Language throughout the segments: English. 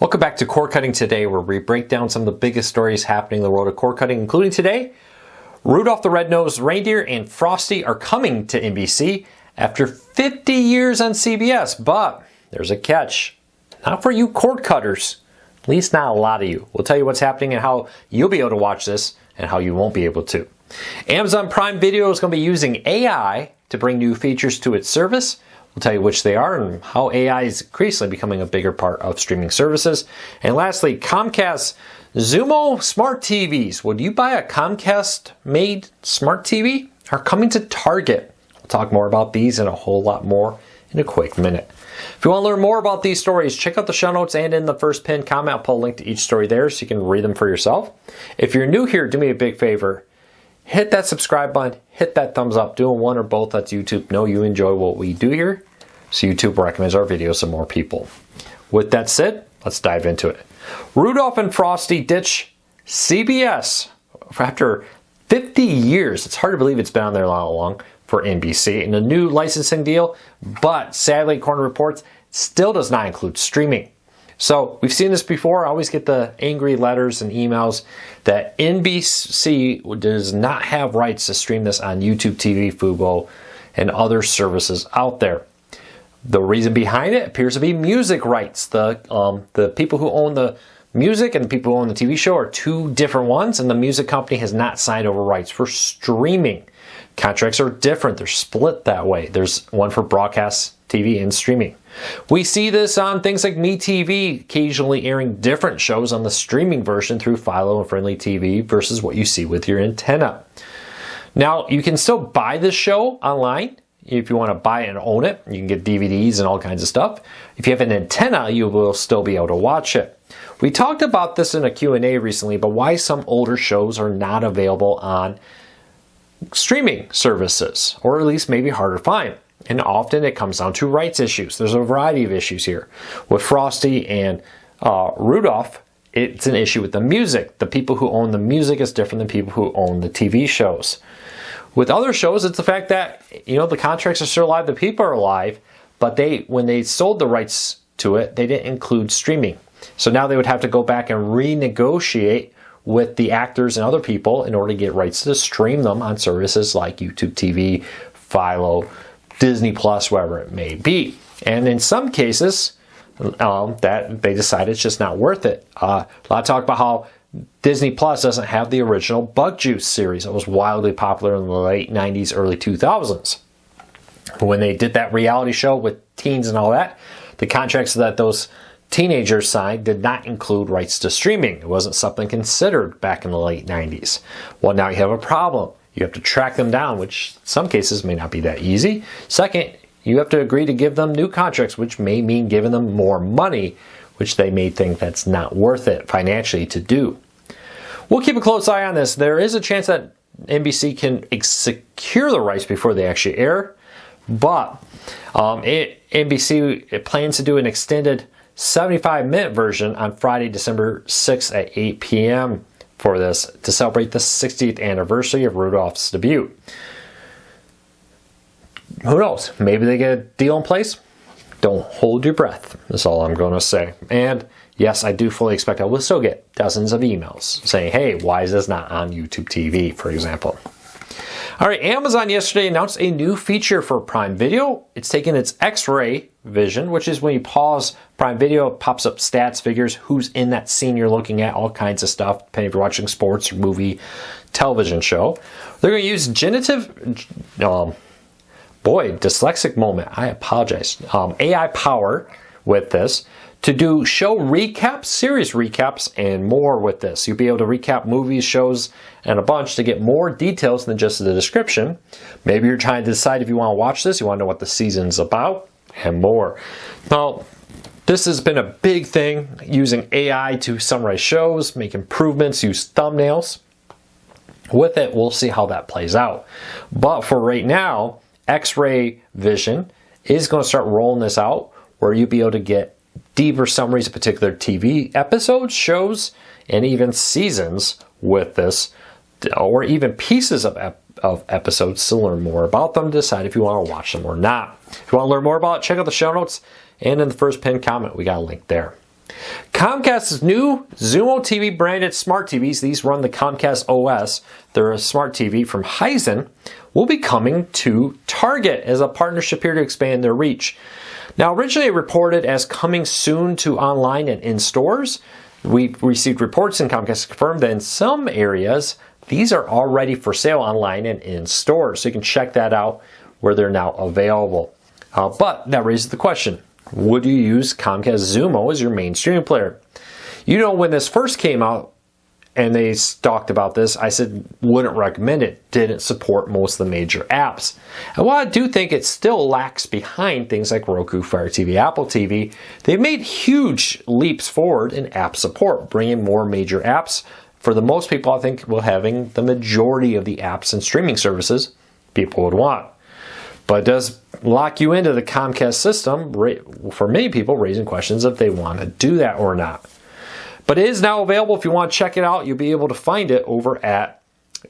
Welcome back to Cord Cutting Today, where we break down some of the biggest stories happening in the world of cord cutting, including today, Rudolph the Red-Nosed Reindeer and Frosty are coming to NBC after 50 years on CBS, but there's a catch. Not for you cord cutters, at least not a lot of you. We'll tell you what's happening and how you'll be able to watch this and how you won't be able to. Amazon Prime Video is going to be using AI to bring new features to its service. We'll tell you which they are and how AI is increasingly becoming a bigger part of streaming services. And lastly, Comcast Zumo smart TVs. Would you buy a Comcast-made smart TV? Are coming to Target. We'll talk more about these and a whole lot more in a quick minute. If you want to learn more about these stories, check out the show notes and in the first pinned comment, I'll put a link to each story there so you can read them for yourself. If you're new here, do me a big favor. Hit that subscribe button, hit that thumbs up. Doing one or both lets YouTube know you enjoy what we do here, so YouTube recommends our videos to more people. With that said, let's dive into it. Rudolph and Frosty Ditch CBS. After 50 years, it's hard to believe it's been on there that long for NBC, and a new licensing deal, but sadly, according to reports, still does not include streaming. So we've seen this before. I always get the angry letters and emails that NBC does not have rights to stream this on YouTube TV Fubo and other services out there. The reason behind it appears to be music rights. The people who own the music and the people who own the TV show are two different ones, and the music company has not signed over rights for streaming. Contracts are different. They're split that way. There's one for broadcast TV and streaming. We see this on things like MeTV occasionally airing different shows on the streaming version through Philo and Friendly TV versus what you see with your antenna. Now, you can still buy this show online. If you want to buy it and own it, you can get DVDs and all kinds of stuff. If you have an antenna, you will still be able to watch it. We talked about this in a Q&A recently, but why some older shows are not available on streaming services, or at least maybe harder to find. And often it comes down to rights issues. There's a variety of issues here. With Frosty and Rudolph, it's an issue with the music. The people who own the music is different than people who own the TV shows. With other shows, it's the fact that, the contracts are still alive, the people are alive, but when they sold the rights to it, they didn't include streaming. So now they would have to go back and renegotiate with the actors and other people in order to get rights to stream them on services like YouTube TV, Philo, Disney Plus, wherever it may be. And in some cases, that they decide it's just not worth it. A lot of talk about how Disney Plus doesn't have the original Bug Juice series that was wildly popular in the late 90s, early 2000s. When they did that reality show with teens and all that, the contracts that those teenagers signed did not include rights to streaming. It wasn't something considered back in the late 90s. Well, now you have a problem. You have to track them down, which in some cases may not be that easy. Second, you have to agree to give them new contracts, which may mean giving them more money, which they may think that's not worth it financially to do. We'll keep a close eye on this. There is a chance that NBC can secure the rights before they actually air, but NBC plans to do an extended 75-minute version on Friday, December 6th at 8 p.m. for this to celebrate the 60th anniversary of Rudolph's debut. Who knows? Maybe they get a deal in place. Don't hold your breath. That's all I'm going to say. And yes, I do fully expect I will still get dozens of emails saying, hey, why is this not on YouTube TV, for example? All right, Amazon yesterday announced a new feature for Prime Video. It's taken its X-ray vision, which is when you pause Prime Video, it pops up stats, figures, who's in that scene you're looking at, all kinds of stuff, depending if you're watching sports, movie, television show. They're going to use dyslexic moment, I apologize, AI power with this to do show recaps, series recaps, and more with this. You'll be able to recap movies, shows, and a bunch to get more details than just the description. Maybe you're trying to decide if you want to watch this, you want to know what the season's about, and more. Now, this has been a big thing, using AI to summarize shows, make improvements, use thumbnails. With it, we'll see how that plays out. But for right now, X-ray vision is going to start rolling this out where you'll be able to get deeper summaries of particular TV episodes, shows, and even seasons with this, or even pieces of episodes to learn more about them, decide if you want to watch them or not. If you want to learn more about it, check out the show notes, and in the first pinned comment, we got a link there. Comcast's new Zumo TV branded smart TVs, these run the Comcast OS, they're a smart TV from Hisense, will be coming to Target as a partnership here to expand their reach. Now, originally reported as coming soon to online and in stores, we received reports and Comcast confirmed that in some areas, these are already for sale online and in stores. So you can check that out where they're now available. But that raises the question, would you use Comcast Zumo as your main streaming player? You know, when this first came out and they talked about this, I said wouldn't recommend it. Didn't support most of the major apps. And while I do think it still lacks behind things like Roku, Fire TV, Apple TV, they've made huge leaps forward in app support, bringing more major apps. For the most people, I think we're having the majority of the apps and streaming services people would want. But it does lock you into the Comcast system, for many people raising questions if they want to do that or not. But it is now available. If you want to check it out, you'll be able to find it over at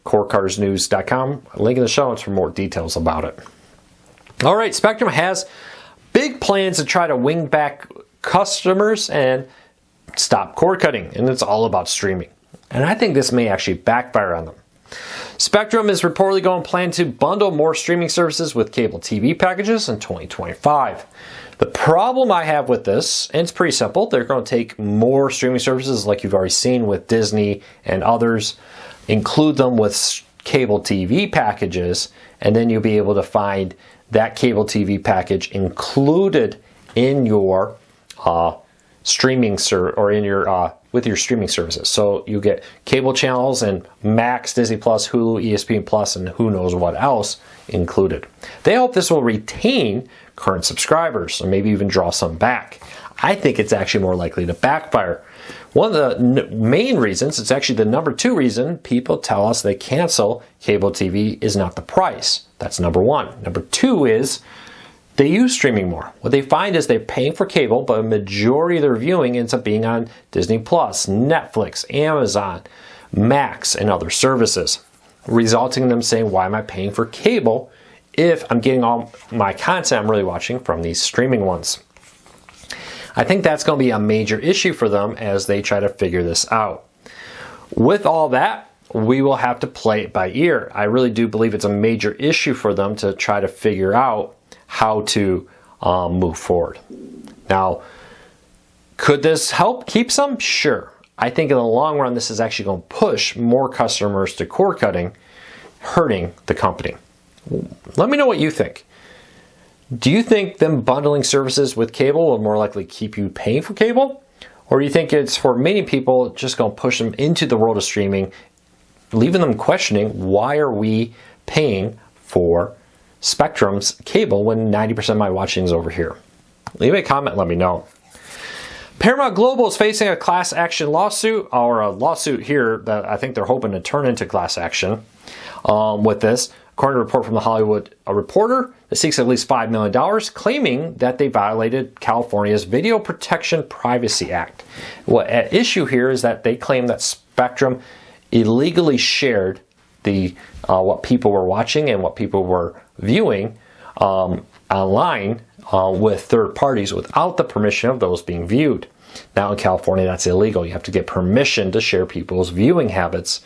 corecarsnews.com. Link in the show notes for more details about it. All right, Spectrum has big plans to try to win back customers and stop cord cutting, and it's all about streaming. And I think this may actually backfire on them. Spectrum is reportedly going to plan to bundle more streaming services with cable TV packages in 2025. The problem I have with this, and it's pretty simple, they're going to take more streaming services like you've already seen with Disney and others, include them with cable TV packages, and then you'll be able to find that cable TV package included in your streaming with your streaming services. So you get cable channels and Max, Disney Plus, Hulu, ESPN Plus, and who knows what else included. They hope this will retain current subscribers or maybe even draw some back. I think it's actually more likely to backfire. One of the main reasons, it's actually the number 2 reason people tell us they cancel cable TV is not the price. That's number 1. Number 2 is they use streaming more. What they find is they're paying for cable, but a majority of their viewing ends up being on Disney Plus, Netflix, Amazon, Max, and other services, resulting in them saying, why am I paying for cable if I'm getting all my content I'm really watching from these streaming ones? I think that's going to be a major issue for them as they try to figure this out. With all that, we will have to play it by ear. I really do believe it's a major issue for them to try to figure out how to move forward. Now, could this help keep some? Sure. I think in the long run, this is actually going to push more customers to cord cutting, hurting the company. Let me know what you think. Do you think them bundling services with cable will more likely keep you paying for cable? Or do you think it's for many people just going to push them into the world of streaming, leaving them questioning, why are we paying for Spectrum's cable when 90% of my watching is over here? Leave a comment, let me know. Paramount Global is facing a class action lawsuit, or a lawsuit here that I think they're hoping to turn into class action with this. According to a report from the Hollywood Reporter, that seeks at least $5 million, claiming that they violated California's Video Protection Privacy Act. What at issue here is that they claim that Spectrum illegally shared the what people were watching and what people were viewing online with third parties without the permission of those being viewed. Now in California, that's illegal. You have to get permission to share people's viewing habits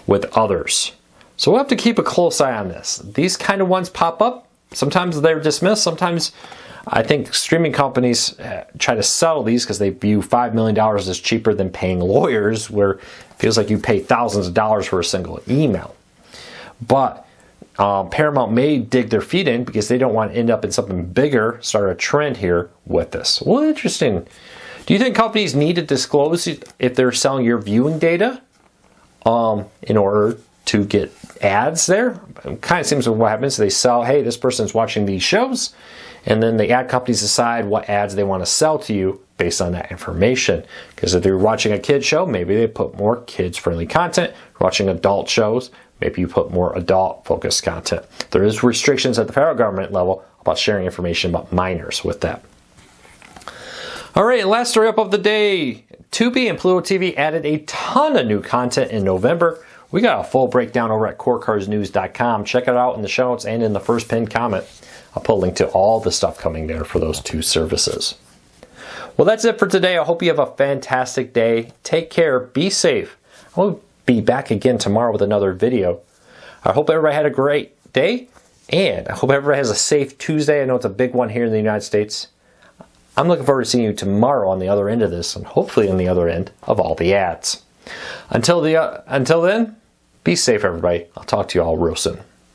with others. So we'll have to keep a close eye on this. These kind of ones pop up. Sometimes they're dismissed. Sometimes I think streaming companies try to settle these because they view $5 million as cheaper than paying lawyers, where it feels like you pay thousands of dollars for a single email. But Paramount may dig their feet in because they don't want to end up in something bigger, start a trend here with this. Well, interesting. Do you think companies need to disclose if they're selling your viewing data in order to get ads there? It kind of seems like what happens. They sell, hey, this person's watching these shows, and then the ad companies decide what ads they want to sell to you based on that information. Because if they're watching a kid show, maybe they put more kids-friendly content. Watching adult shows, maybe you put more adult-focused content. There is restrictions at the federal government level about sharing information about minors with that. All right, and last story up of the day. Tubi and Pluto TV added a ton of new content in November. We got a full breakdown over at corecarsnews.com. Check it out in the show notes and in the first pinned comment. I'll put a link to all the stuff coming there for those two services. Well, that's it for today. I hope you have a fantastic day. Take care. Be safe. I'll be back again tomorrow with another video. I hope everybody had a great day, and I hope everybody has a safe Tuesday. I know it's a big one here in the United States. I'm looking forward to seeing you tomorrow on the other end of this, and hopefully on the other end of all the ads. Until then, be safe, everybody. I'll talk to you all real soon.